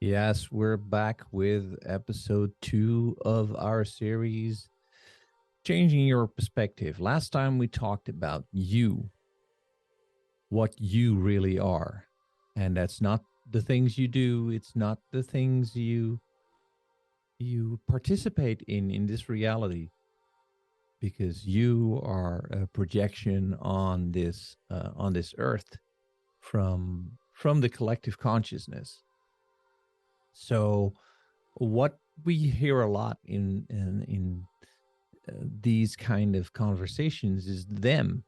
Yes, we're back with episode 2 of our series, Changing Your Perspective. Last time we talked about you, what you really are. And that's not the things you do, it's not the things you participate in this reality, because you are a projection on this earth from the collective consciousness. So what we hear a lot in these kind of conversations is them.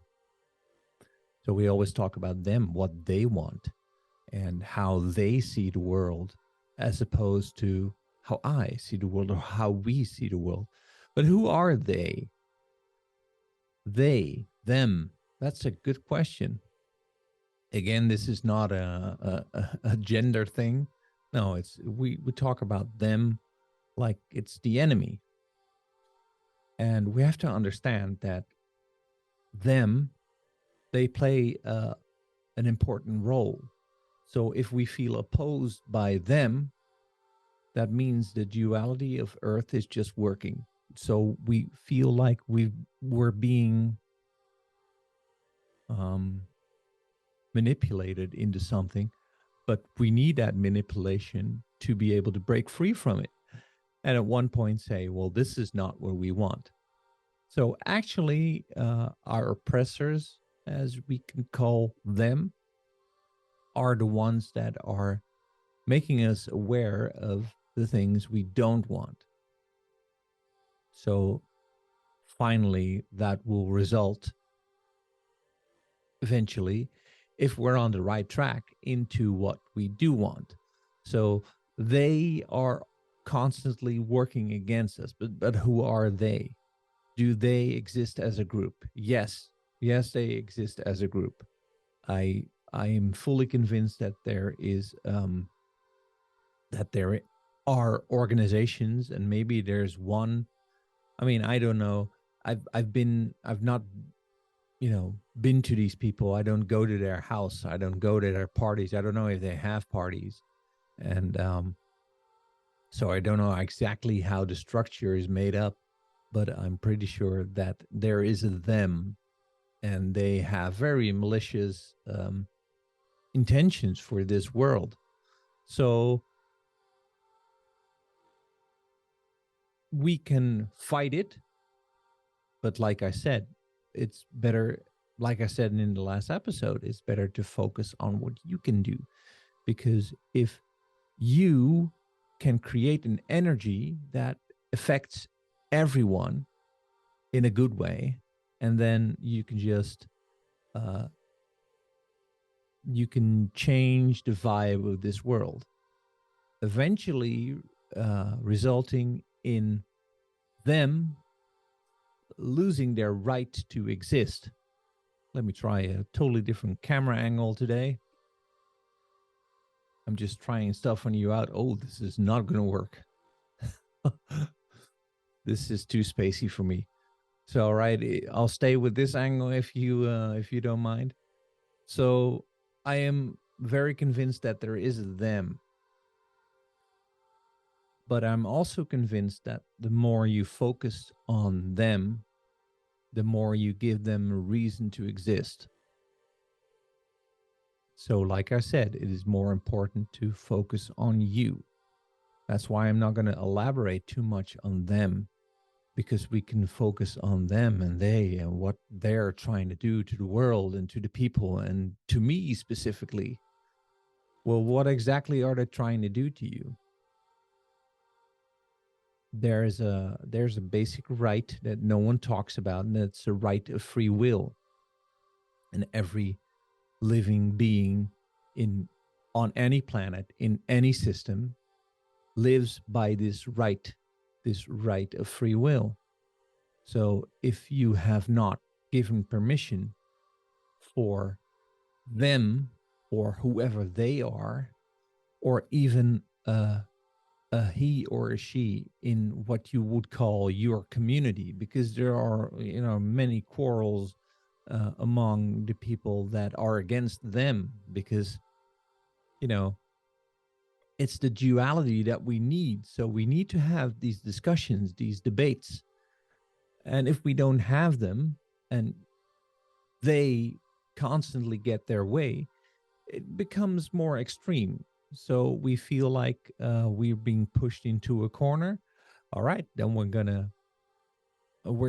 So we always talk about them, what they want, and how they see the world, as opposed to how I see the world or how we see the world. But who are they? They, them. That's a good question. Again, this is not a gender thing. No, it's we talk about them like it's the enemy. And we have to understand that them, they play an important role. So if we feel opposed by them, that means the duality of Earth is just working. So we feel like we're being um, manipulated into something, but we need that manipulation to be able to break free from it. And at one point say, well, this is not what we want. So actually, our oppressors, as we can call them, are the ones that are making us aware of the things we don't want. So finally, that will result eventually, if we're on the right track, into what we do want. So they are constantly working against us, but who are they? Do they exist as a group? Yes, they exist as a group. I am fully convinced that there are organizations, and maybe there's one. I mean, I don't know. I've not been to these people. I don't go to their house. I don't go to their parties. I don't know if they have parties, and so I don't know exactly how the structure is made up. But I'm pretty sure that there is a them, and they have very malicious intentions for this world. So we can fight it, but like I said, it's better. Like I said in the last episode, it's better to focus on what you can do, because if you can create an energy that affects everyone in a good way, and then you can just uh, you can change the vibe of this world, eventually resulting in them losing their right to exist. Let me try a totally different camera angle today. I'm just trying stuff on you out. Oh, this is not going to work. This is too spacey for me. So, all right, I'll stay with this angle if you don't mind. So, I am very convinced that there is them, but I'm also convinced that the more you focus on them, the more you give them a reason to exist. So, like I said, it is more important to focus on you. That's why I'm not going to elaborate too much on them, because we can focus on them and they and what they're trying to do to the world and to the people and to me specifically. Well, what exactly are they trying to do to you? There's a basic right that no one talks about, and that's a right of free will. And every living being in on any planet, in any system, lives by this right of free will. So if you have not given permission for them or whoever they are, or even a he or a she in what you would call your community, because there are many quarrels among the people that are against them, because you know It's the duality that we need. So we need to have these discussions, these debates. And if we don't have them and they constantly get their way, it becomes more extreme. So we feel like we're being pushed into a corner. All right, then we're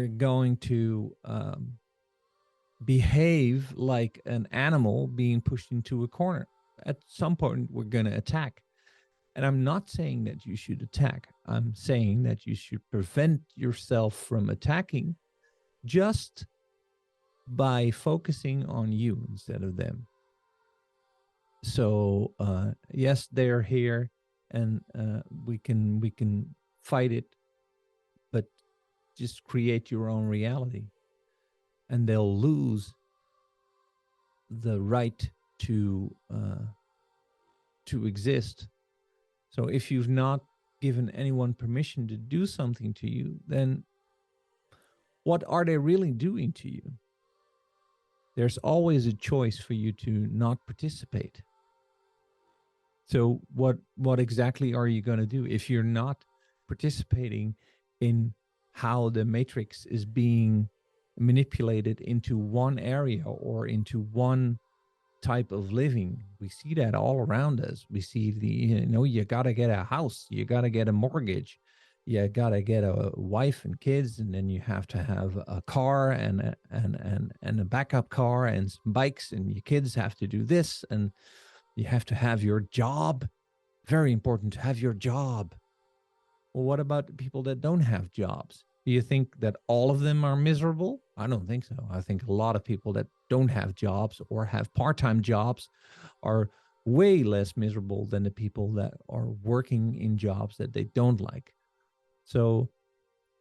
going to behave like an animal being pushed into a corner. At some point, we're going to attack. And I'm not saying that you should attack. I'm saying that you should prevent yourself from attacking just by focusing on you instead of them. So yes, they're here, and we can fight it, but just create your own reality, and they'll lose the right to exist. So if you've not given anyone permission to do something to you, then what are they really doing to you? There's always a choice for you to not participate. So what exactly are you going to do if you're not participating in how the matrix is being manipulated into one area or into one type of living? We see that all around us. We see you got to get a house, you got to get a mortgage, you got to get a wife and kids, and then you have to have a car and a backup car and some bikes, and your kids have to do this, and you have to have your job. Very important to have your job. Well, what about the people that don't have jobs? Do you think that all of them are miserable? I don't think so. I think a lot of people that don't have jobs or have part-time jobs are way less miserable than the people that are working in jobs that they don't like. So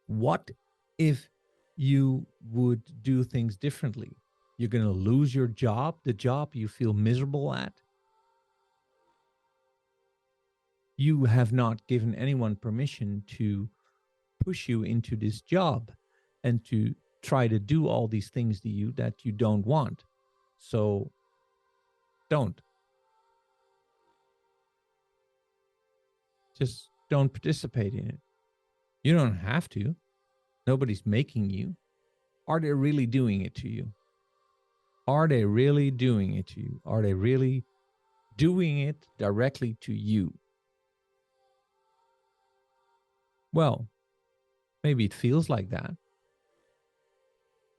what if you would do things differently? You're going to lose your job, the job you feel miserable at. You have not given anyone permission to push you into this job and to try to do all these things to you that you don't want. So don't. Just don't participate in it. You don't have to. Nobody's making you. Are they really doing it to you? Are they really doing it to you? Are they really doing it directly to you? Well, maybe it feels like that.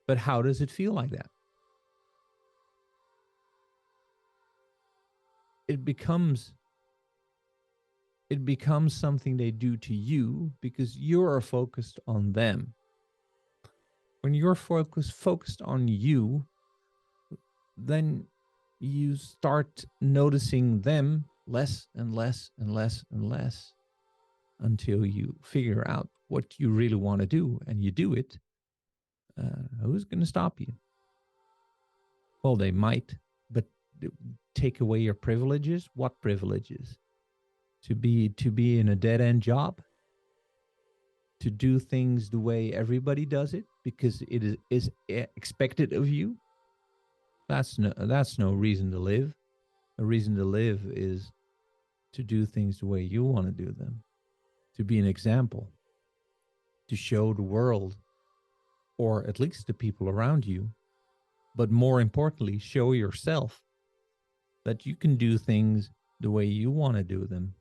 But how does it feel like that? It becomes something they do to you because you're focused on them. When you're focused on you, then you start noticing them less and less and less and less until you figure out what you really want to do and you do it. Who's going to stop you? Well, they might, but take away your privileges. What privileges? To be in a dead-end job? To do things the way everybody does it because it is expected of you? That's no reason to live. A reason to live is to do things the way you want to do them, to be an example, to show the world, or at least the people around you, but more importantly, show yourself that you can do things the way you want to do them.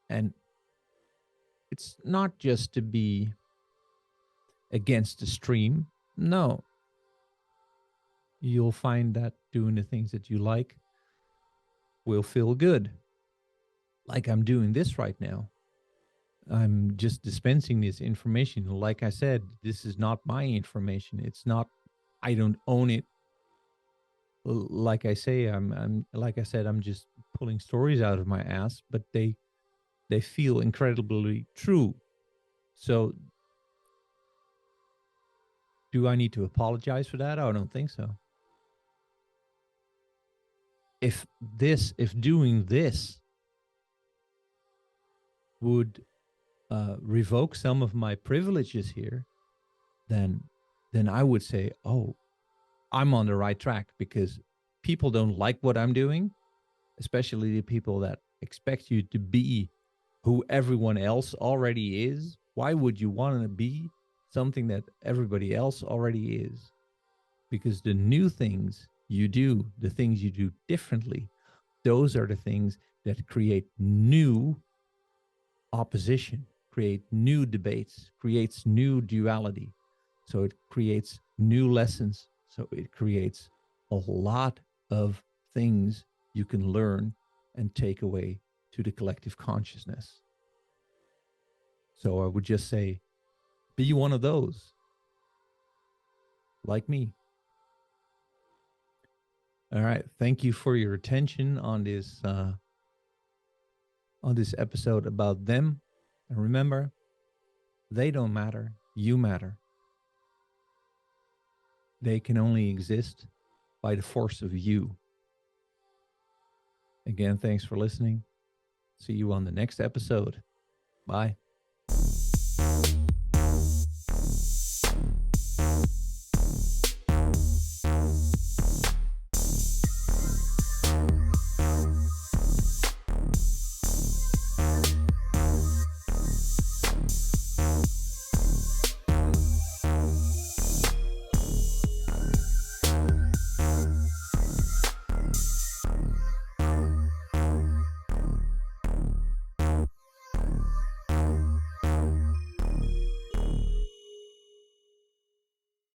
And it's not just to be against the stream. No. You'll find that doing the things that you like will feel good. Like I'm doing this right now. I'm just dispensing this information. Like I said, this is not my information. It's not, I don't own it. Like I say, I'm just pulling stories out of my ass, but they feel incredibly true. So do I need to apologize for that? I don't think so. If doing this would revoke some of my privileges here, then I would say, oh, I'm on the right track because people don't like what I'm doing, especially the people that expect you to be who everyone else already is. Why would you want to be something that everybody else already is? Because the new things you do, the things you do differently, those are the things that create new opposition, create new debates, creates new duality. So it creates new lessons. So it creates a lot of things you can learn and take away to the collective consciousness. So I would just say, be one of those, like me. All right. Thank you for your attention on this episode about them. And remember, they don't matter. You matter. They can only exist by the force of you. Again, thanks for listening. See you on the next episode. Bye.